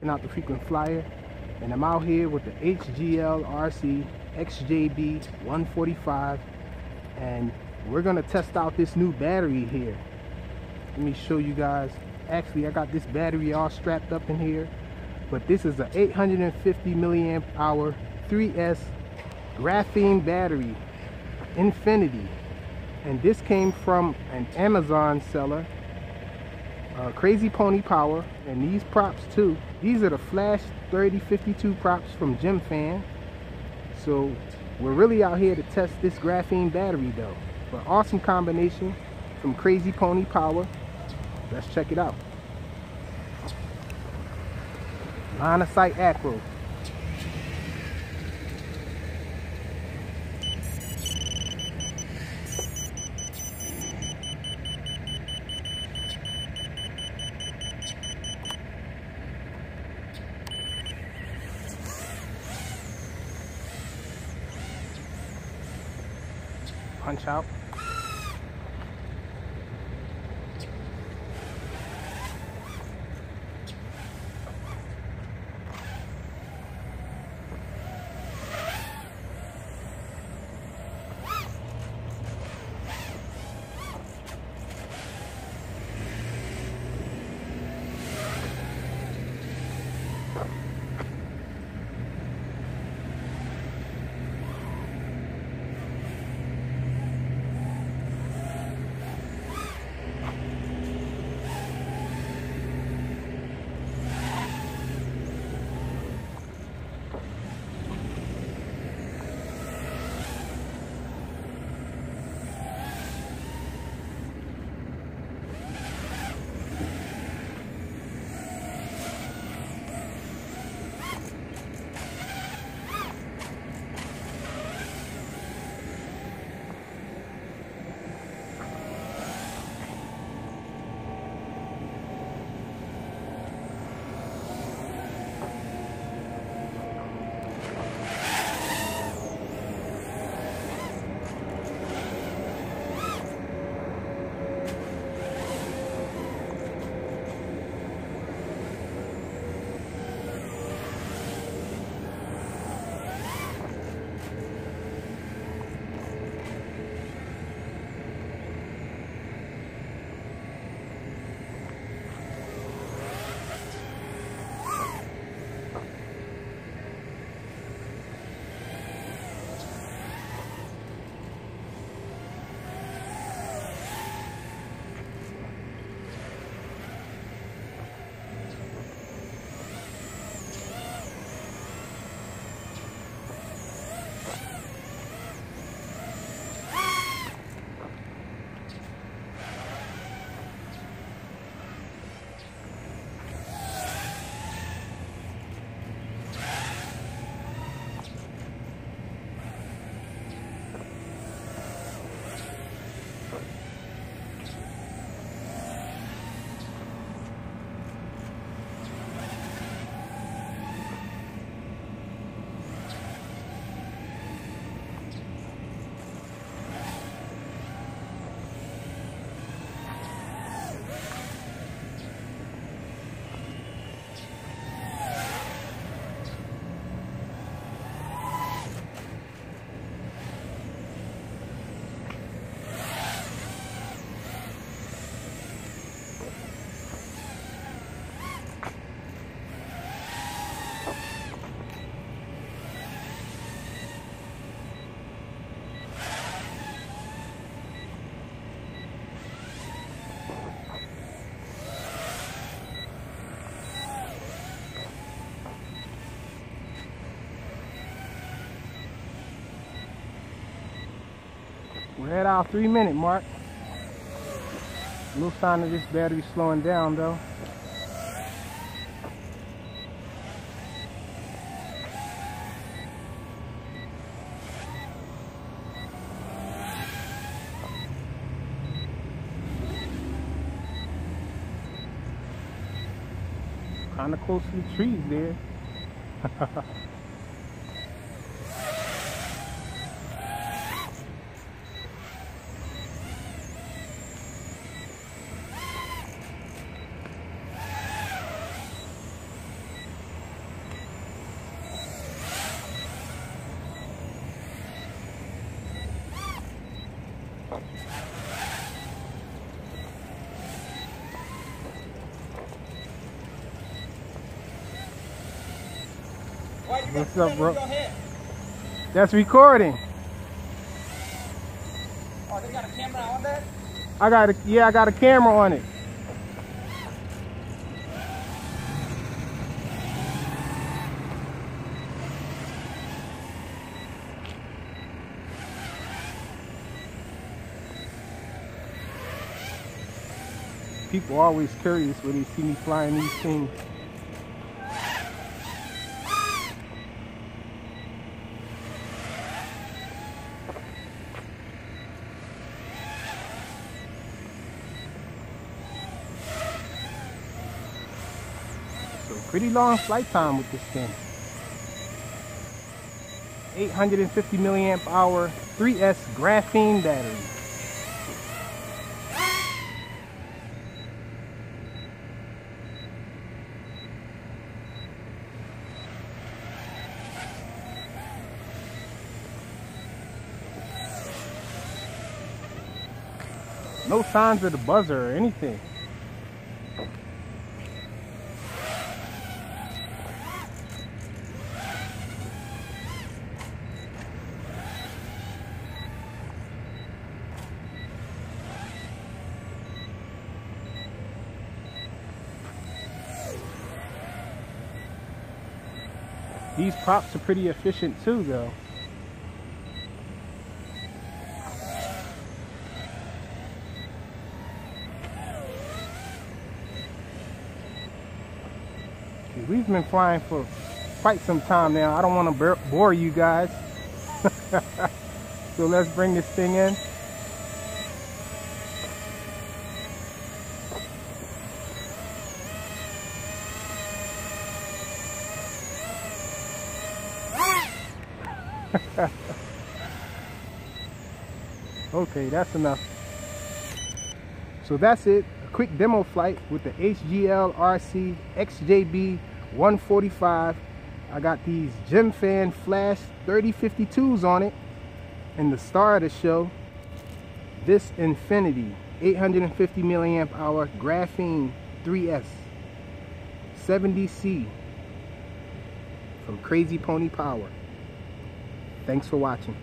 checking out the frequent flyer, and I'm out here with the HGL RC XJB 145, and we're gonna test out this new battery here. Let me show you guys. Actually, I got this battery all strapped up in here, but this is a 850 milliamp hour 3S graphene battery, Infinity, and this came from an Amazon seller, Crazepony-Power, and these props too. These are the Flash 3052 props from Gym Fan. So we're really out here to test this graphene battery though. But awesome combination from Crazepony-Power. Let's check it out. Line of sight acro. Punch out. We're at our 3-minute mark. No sign of this battery slowing down though. Kind of close to the trees there. What's up, bro? That's recording. Oh, they got a camera on that? I got a camera on it. People are always curious when they see me flying these things. So pretty long flight time with this thing. 850 milliamp hour 3S graphene battery. No signs of the buzzer or anything. These props are pretty efficient too, though. We've been flying for quite some time now. I don't want to bore you guys. So let's bring this thing in. Okay, that's enough. So that's it. A quick demo flight with the HGL RC XJB 145. I got these Gem Fan Flash 3052s on it. And the star of the show, this Infinity 850 milliamp hour Graphene 3S 70C from Crazepony-Power. Thanks for watching.